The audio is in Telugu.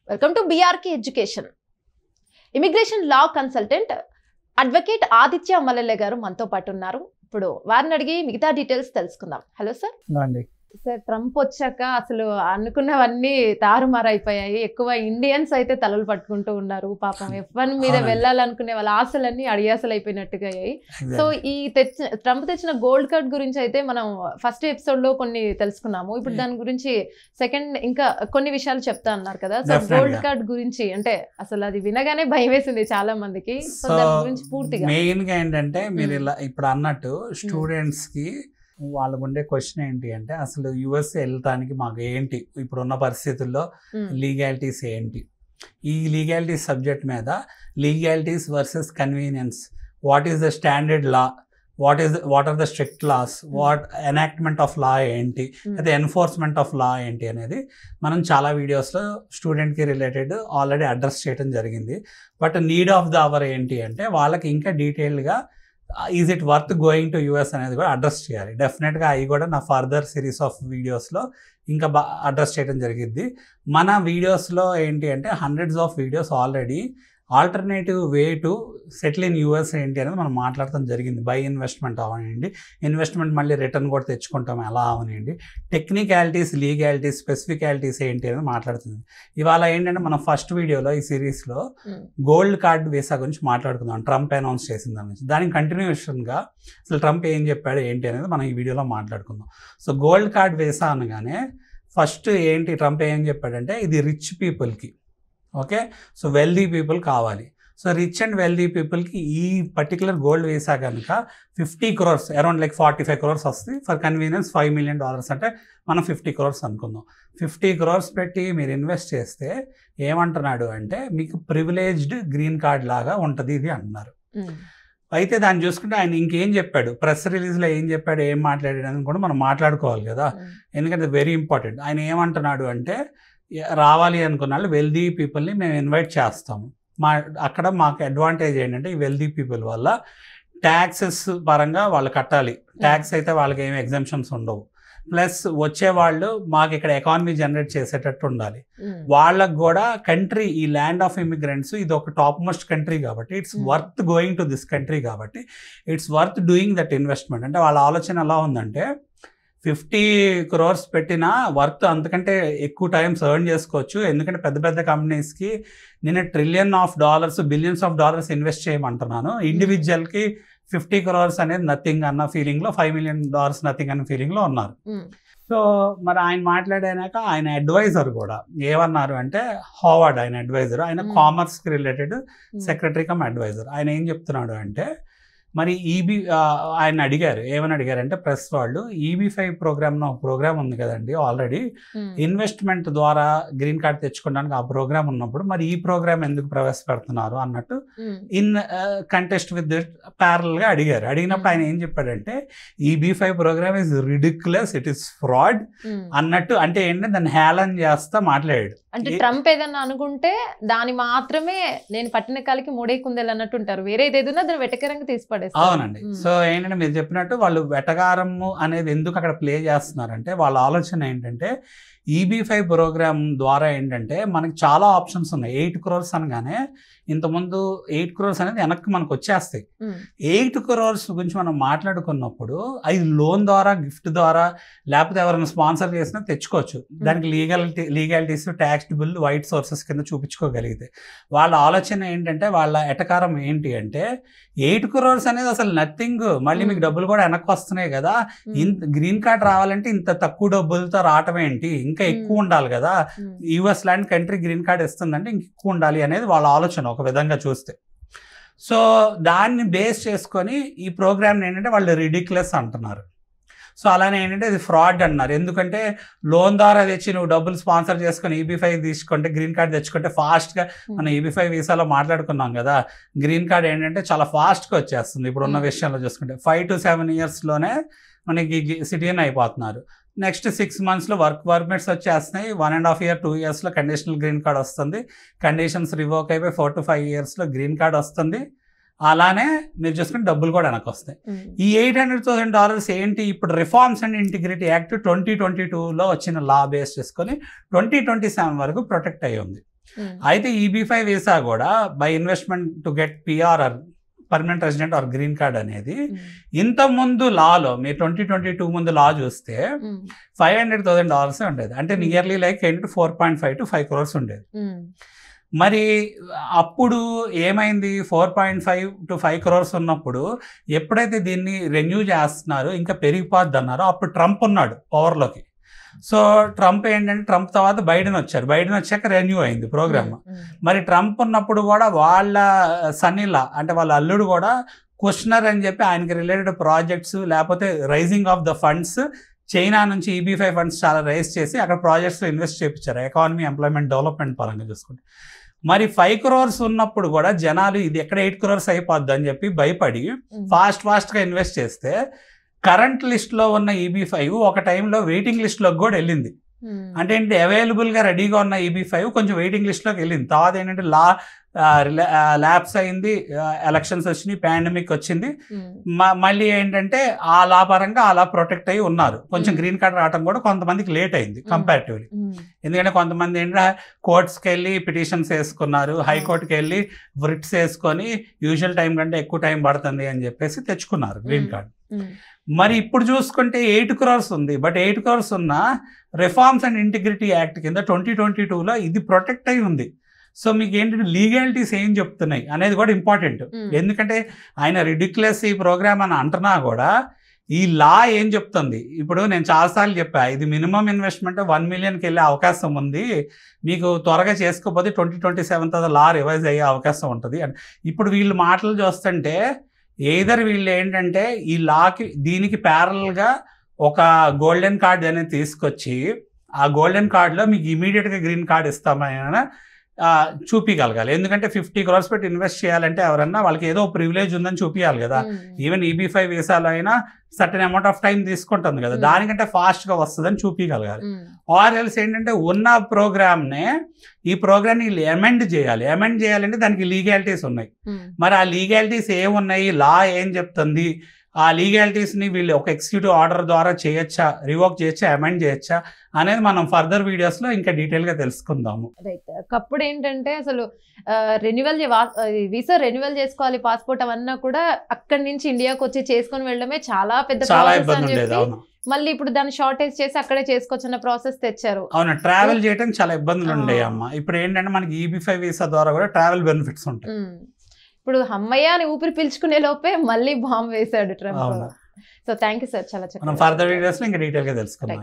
Welcome to BRK education. Immigration law consultant advocate Aditya Mallela గారు మనతో పాటు ఉన్నారు. ఇప్పుడు వారిని అడిగి మిగతా డీటెయిల్స్ తెలుసుకుందాం. Hello sir. సార్, ట్రంప్ వచ్చాక అసలు అనుకున్నవన్నీ తారుమారైపోయాయి. ఎక్కువ ఇండియన్స్ అయితే తలలు పట్టుకుంటూ ఉన్నారు. పాపం F1 మీద వెళ్ళాలనుకునే వాళ్ళ ఆశలన్నీ అడియాసలు అయిపోయినట్టుగా అయ్యాయి. సో ఈ ట్రంప్ తెచ్చిన గోల్డ్ కార్డ్ గురించి అయితే మనం ఫస్ట్ ఎపిసోడ్ లో కొన్ని తెలుసుకున్నాము. ఇప్పుడు దాని గురించి సెకండ్ ఇంకా కొన్ని విషయాలు చెప్తా అన్నారు కదా. సో గోల్డ్ కార్డ్ గురించి అంటే అసలు అది వినగానే భయం వేసింది చాలా మందికి. సో దాని గురించి పూర్తిగా మెయిన్ గా ఏంటంటే మీరు ఇలా ఇప్పుడు అన్నట్టు స్టూడెంట్స్ కి వాళ్ళకు ఉండే క్వశ్చన్ ఏంటి అంటే అసలు యుఎస్ వెళ్ళటానికి మాకు ఏంటి ఇప్పుడున్న పరిస్థితుల్లో లీగాలిటీస్ ఏంటి, ఈ లీగాలిటీస్ సబ్జెక్ట్ మీద legalities versus convenience, what is the standard law, what are the strict laws, what enactment of law ఏంటి, అదే ఎన్ఫోర్స్మెంట్ ఆఫ్ లా ఏంటి అనేది మనం చాలా వీడియోస్లో స్టూడెంట్కి రిలేటెడ్ ఆల్రెడీ అడ్రస్ చేయడం జరిగింది. But need of the hour ఏంటి అంటే వాళ్ళకి ఇంకా డీటెయిల్గా is it worth going to US అనేది కూడా అడ్రస్ చేయాలి. డెఫినెట్గా అవి కూడా నా ఫర్దర్ సిరీస్ ఆఫ్ వీడియోస్లో ఇంకా అడ్రస్ చేయడం జరిగింది. మన వీడియోస్లో ఏంటి అంటే hundreds of videos already alternative way to settle in US ఏంటి అనేది మనం మాట్లాడటం జరిగింది. బై ఇన్వెస్ట్మెంట్ అవనండి, ఇన్వెస్ట్మెంట్ మళ్ళీ రిటర్న్ కూడా తెచ్చుకుంటాం ఎలా అవనండి, టెక్నికాలిటీస్, లీగాలిటీస్, స్పెసిఫికాలిటీస్ ఏంటి అనేది మాట్లాడుతుంది. ఇవాళ ఏంటంటే మనం ఫస్ట్ వీడియోలో ఈ సిరీస్లో గోల్డ్ కార్డ్ వీసా గురించి మాట్లాడుకుందాం. ట్రంప్ అనౌన్స్ చేసిన దాని నుంచి దానికి కంటిన్యూషన్గా అసలు ట్రంప్ ఏం చెప్పాడు ఏంటి అనేది మనం ఈ వీడియోలో మాట్లాడుకుందాం. సో గోల్డ్ కార్డ్ వీసా అనగానే ఫస్ట్ ఏంటి ట్రంప్ ఏం చెప్పాడంటే ఇది రిచ్ పీపుల్కి, ఓకే, సో వెల్దీ పీపుల్ కావాలి. సో రిచ్ అండ్ వెల్దీ పీపుల్కి ఈ పర్టికులర్ గోల్డ్ వీసా కనుక 50 crores అరౌండ్ లైక్ 45 crores వస్తుంది. ఫర్ కన్వీనియన్స్ $5 million అంటే మనం 50 crores అనుకుందాం. 50 crores పెట్టి మీరు ఇన్వెస్ట్ చేస్తే ఏమంటున్నాడు అంటే మీకు ప్రివిలేజ్డ్ గ్రీన్ కార్డ్ లాగా ఉంటుంది ఇది అంటున్నారు. అయితే దాన్ని చూసుకుంటే ఆయన ఇంకేం చెప్పాడు, ప్రెస్ రిలీజ్లో ఏం చెప్పాడు, ఏం మాట్లాడాడు అని కూడా మనం మాట్లాడుకోవాలి కదా, ఎందుకంటే వెరీ ఇంపార్టెంట్. ఆయన ఏమంటున్నాడు అంటే రావాలి అనుకున్న వాళ్ళు వెల్దీ పీపుల్ని మేము ఇన్వైట్ చేస్తాము. అక్కడ మాకు అడ్వాంటేజ్ ఏంటంటే ఈ వెల్దీ పీపుల్ వల్ల ట్యాక్సెస్ పరంగా వాళ్ళు కట్టాలి, ట్యాక్స్ అయితే వాళ్ళకి ఏమి ఎగ్జంప్షన్స్ ఉండవు. ప్లస్ వచ్చేవాళ్ళు మాకు ఇక్కడ ఎకానమీ జనరేట్ చేసేటట్టు ఉండాలి. వాళ్ళకు కూడా కంట్రీ, ఈ ల్యాండ్ ఆఫ్ ఇమిగ్రెంట్స్ ఇది ఒక టాప్ మోస్ట్ కంట్రీ కాబట్టి it's worth going to this country కాబట్టి it's worth doing that investment. అంటే వాళ్ళ ఆలోచన ఎలా ఉందంటే 50 crores పెట్టినా వర్త్ అంతకంటే ఎక్కువ టైమ్స్ ఎర్న్ చేసుకోవచ్చు. ఎందుకంటే పెద్ద పెద్ద కంపెనీస్కి నేను $1 trillion, $billions ఇన్వెస్ట్ చేయమంటున్నాను. ఇండివిజువల్కి 50 crores అనేది నథింగ్ అన్న ఫీలింగ్లో, $5 million నథింగ్ అన్న ఫీలింగ్లో ఉన్నారు. సో మరి ఆయన మాట్లాడాక ఆయన అడ్వైజర్ కూడా ఏమన్నారు అంటే హావర్డ్, ఆయన అడ్వైజర్, ఆయన కామర్స్కి రిలేటెడ్ సెక్రటరీ కమ్ అడ్వైజర్. ఆయన ఏం చెప్తున్నాడు అంటే మరి ఆయన అడిగారు, ఏమని అడిగారంటే ప్రెస్ వాళ్ళు, EB-5 ప్రోగ్రామ్ ఉంది కదండి ఆల్రెడీ, ఇన్వెస్ట్మెంట్ ద్వారా గ్రీన్ కార్డ్ తెచ్చుకోవడానికి ఆ ప్రోగ్రామ్ ఉన్నప్పుడు మరి ఈ ప్రోగ్రామ్ ఎందుకు ప్రవేశపెడుతున్నారు అన్నట్టు ఇన్ కంటెస్ట్ విత్ ప్యారల్ గా అడిగారు. అడిగినప్పుడు ఆయన ఏం చెప్పాడంటే EB-5 program is ridiculous, it is fraud అన్నట్టు, అంటే ఏంటంటే దాన్ని హేళన చేస్తా మాట్లాడాడు. అంటే ట్రంప్ ఏదన్నా అనుకుంటే దాని మాత్రమే నేను పట్టిన కాలికి మూడే కుందేలు అన్నట్టు ఉంటారు, వేరే ఏదైనా దాన్ని వెటకరంగా తీసిపడేస్తారు. అవునండి. సో ఏంటంటే మీరు చెప్పినట్టు వాళ్ళు వెటకారము అనేది ఎందుకు అక్కడ ప్లే చేస్తున్నారంటే వాళ్ళ ఆలోచన ఏంటంటే EB-5 ప్రోగ్రామ్ ద్వారా ఏంటంటే మనకి చాలా ఆప్షన్స్ ఉన్నాయి. 8 crores అనగానే ఇంతకుముందు 8 crores అనేది వెనక్కి మనకు వచ్చేస్తాయి. 8 crores గురించి మనం మాట్లాడుకున్నప్పుడు అది లోన్ ద్వారా, గిఫ్ట్ ద్వారా, లేకపోతే ఎవరైనా స్పాన్సర్ చేసినా తెచ్చుకోవచ్చు. దానికి లీగాలిటీస్, ట్యాక్స్బుల్, వైట్ సోర్సెస్ కింద చూపించుకోగలిగితే. వాళ్ళ ఆలోచన ఏంటంటే వాళ్ళ ఎటకారం ఏంటి అంటే 8 crores అనేది అసలు నథింగ్, మళ్ళీ మీకు డబ్బులు కూడా వెనక్కి వస్తున్నాయి కదా, గ్రీన్ కార్డ్ రావాలంటే ఇంత తక్కువ డబ్బులతో రావటం ఏంటి, ఇంకా ఎక్కువ ఉండాలి కదా, యుఎస్ లాంటి కంట్రీ గ్రీన్ కార్డ్ ఇస్తుందంటే ఇంక ఎక్కువ ఉండాలి అనేది వాళ్ళ ఆలోచన ఒక విధంగా చూస్తే. సో దాన్ని బేస్ చేసుకొని ఈ ప్రోగ్రామ్ ఏంటంటే వాళ్ళు రిడిక్యులస్ అంటున్నారు. సో అలానే ఏంటంటే ఇది ఫ్రాడ్ అన్నారు. ఎందుకంటే లోన్ ద్వారా తెచ్చి నువ్వు డబ్బులు స్పాన్సర్ చేసుకొని EB-5 తీసుకుంటే, గ్రీన్ కార్డ్ తెచ్చుకుంటే ఫాస్ట్గా, మనం EB-5 వీసాలో మాట్లాడుకున్నాం కదా, గ్రీన్ కార్డ్ ఏంటంటే చాలా ఫాస్ట్గా వచ్చేస్తుంది. ఇప్పుడు ఉన్న విషయంలో చూసుకుంటే 5 to 7 yearsలోనే మనకి సిటిజన్ అయిపోతున్నారు. నెక్స్ట్ 6 monthsలో వర్క్ పర్మిట్స్ వచ్చేస్తున్నాయి. 1.5 year 2 yearsలో కండిషనల్ గ్రీన్ కార్డ్ వస్తుంది. కండిషన్స్ రివోక్ అయిపోయి 4 to 5 yearsలో గ్రీన్ కార్డ్ వస్తుంది. అలానే మీరు చూసుకుంటే డబ్బులు కూడా వెనక్కి వస్తాయి. ఈ $800,000 ఏంటి, ఇప్పుడు రిఫార్మ్స్ అండ్ ఇంటిగ్రిటీ యాక్ట్ 2022లో వచ్చిన లా బేస్ చేసుకొని 2027 వరకు ప్రొటెక్ట్ అయ్యి ఉంది. అయితే EB5 వీసా కూడా by investment to get PR or permanent resident or green card అనేది ఇంత ముందు లాలో మీరు 2022 ముందు లా చూస్తే $500,000 ఉండేది. అంటే నియర్లీ లైక్ 4.5 to 5 crores ఉండేది. మరి అప్పుడు ఏమైంది, 4.5 to 5 crores ఉన్నప్పుడు ఎప్పుడైతే దీన్ని రెన్యూ చేస్తున్నారో ఇంకా పెరిగిపోద్ది అన్నారో అప్పుడు ట్రంప్ ఉన్నాడు పవర్లోకి. సో ట్రంప్ ఏంటంటే ట్రంప్ తర్వాత బైడెన్ వచ్చారు, బైడెన్ వచ్చాక రెన్యూ అయింది ప్రోగ్రామ్. మరి ట్రంప్ ఉన్నప్పుడు కూడా వాళ్ళ సన్నిలా అంటే వాళ్ళ అల్లుడు కూడా క్వశ్చనర్ అని చెప్పి ఆయనకి రిలేటెడ్ ప్రాజెక్ట్స్ లేకపోతే raising of the funds China నుంచి EB5 ఫండ్స్ చాలా రైజ్ చేసి అక్కడ ప్రాజెక్ట్స్లో ఇన్వెస్ట్ చేయించారు ఎకానమీ ఎంప్లాయ్మెంట్ డెవలప్మెంట్ పరంగా చూసుకుంటే. మరి 5 crores ఉన్నప్పుడు కూడా జనాలు ఇది ఎక్కడ 8 crores అయిపోద్ది అని చెప్పి భయపడి ఫాస్ట్గా ఇన్వెస్ట్ చేస్తే కరెంట్ లిస్ట్లో ఉన్న EB5 ఒక టైంలో వెయిటింగ్ లిస్ట్లోకి కూడా వెళ్ళింది. అంటే ఏంటి, అవైలబుల్గా రెడీగా ఉన్న EB5 కొంచెం వెయిటింగ్ లిస్ట్లోకి వెళ్ళింది. తర్వాత ఏంటంటే ల్యాబ్స్ అయింది, ఎలక్షన్స్ వచ్చినాయి, పాండమిక్ వచ్చింది, మళ్ళీ ఏంటంటే ఆ లా పరంగా అలా ప్రొటెక్ట్ అయ్యి ఉన్నారు. కొంచెం గ్రీన్ కార్డ్ రావడం కూడా కొంతమందికి లేట్ అయింది కంపారిటివ్లీ. ఎందుకంటే కొంతమంది ఏంటంటే కోర్ట్స్కి వెళ్ళి పిటిషన్స్ వేసుకున్నారు, హైకోర్టుకి వెళ్ళి రిట్స్ వేసుకొని యూజువల్ టైం కంటే ఎక్కువ టైం పడుతుంది అని చెప్పేసి తెచ్చుకున్నారు గ్రీన్ కార్డ్. మరి ఇప్పుడు చూసుకుంటే 8 crores ఉంది. బట్ 8 crores ఉన్న రిఫార్మ్స్ అండ్ ఇంటిగ్రిటీ యాక్ట్ కింద 2022లో ఇది ప్రొటెక్ట్ అయి ఉంది. సో మీకు ఏంటంటే లీగాలిటీస్ ఏం చెప్తున్నాయి అనేది కూడా ఇంపార్టెంట్. ఎందుకంటే ఆయన రిడిక్యులస్ ఈ ప్రోగ్రామ్ అని అంటున్నా కూడా ఈ లా ఏం చెప్తుంది. ఇప్పుడు నేను చాలాసార్లు చెప్పా, ఇది మినిమం ఇన్వెస్ట్మెంట్ 1 millionకి వెళ్ళే అవకాశం ఉంది, మీకు త్వరగా చేసుకోకపోతే 2027 లా రివైజ్ అయ్యే అవకాశం ఉంటుంది అని. ఇప్పుడు వీళ్ళు మాటలు చూస్తుంటే ఎయిదర్ వీళ్ళు ఏంటంటే ఈ లాకి దీనికి ప్యారల్గా ఒక గోల్డెన్ కార్డ్ అనేది తీసుకొచ్చి ఆ గోల్డెన్ కార్డులో మీకు ఇమీడియట్గా గ్రీన్ కార్డ్ ఇస్తామని చూపించగలగాలి. ఎందుకంటే 50 crores పెట్టి ఇన్వెస్ట్ చేయాలంటే ఎవరన్నా వాళ్ళకి ఏదో ప్రివిలేజ్ ఉందని చూపించాలి కదా. ఈవెన్ EB5 వీసాలో అయినా సర్టెన్ అమౌంట్ ఆఫ్ టైం తీసుకుంటుంది కదా, దానికంటే ఫాస్ట్గా వస్తుందని చూపించగలగాలి. ఆర్ ఎల్స్ ఏంటంటే ఉన్న ప్రోగ్రామ్నే ఈ ప్రోగ్రామ్ని అమెండ్ చేయాలి. అమెండ్ చేయాలంటే దానికి లీగాలిటీస్ ఉన్నాయి. మరి ఆ లీగాలిటీస్ ఏమున్నాయి, లా ఏం చెప్తుంది, ఆ లీగాలిటీస్ని వీళ్ళు ఒక ఎగ్జిక్యూటివ్ ఆర్డర్ ద్వారా చేయొచ్చా, రివోక్ చేయొచ్చా, అమెండ్ చేయొచ్చా అనేది మనం ఫర్దర్ వీడియోస్లో ఇంకా డీటెయిల్గా తెలుసుకుందాము. రైట్. ఒకప్పుడు ఏంటంటే అసలు రెన్యువల్ వీసా రెన్యువల్ చేసుకోవాలి, పాస్పోర్ట్ అవన్నా కూడా అక్కడి నుంచి ఇండియాకి వచ్చి చేసుకొని వెళ్ళడమే చాలా పెద్ద ఇబ్బంది ఉండేది. అవును, మళ్ళీ ఇప్పుడు దాన్ని షార్టేజ్ చేసి అక్కడే చేసుకోవచ్చిన ప్రాసెస్ తెచ్చారు. అవును, ట్రావెల్ చేయడం చాలా ఇబ్బందులు ఉండేవి అమ్మ. ఇప్పుడు ఏంటంటే మనకి EB5 వీసా ద్వారా కూడా ట్రావెల్ బెనిఫిట్స్ ఉంటాయి. ఇప్పుడు అమ్మయ్య అని ఊపిరి పీల్చుకునే లోపే మళ్ళీ బాంబ్ వేశాడు Trump. So thank you sir, చాలా చక్కగా ఫర్దర్ వీడియోస్ ఇంకా డీటెయిల్ గా తెలుసుకుందాం.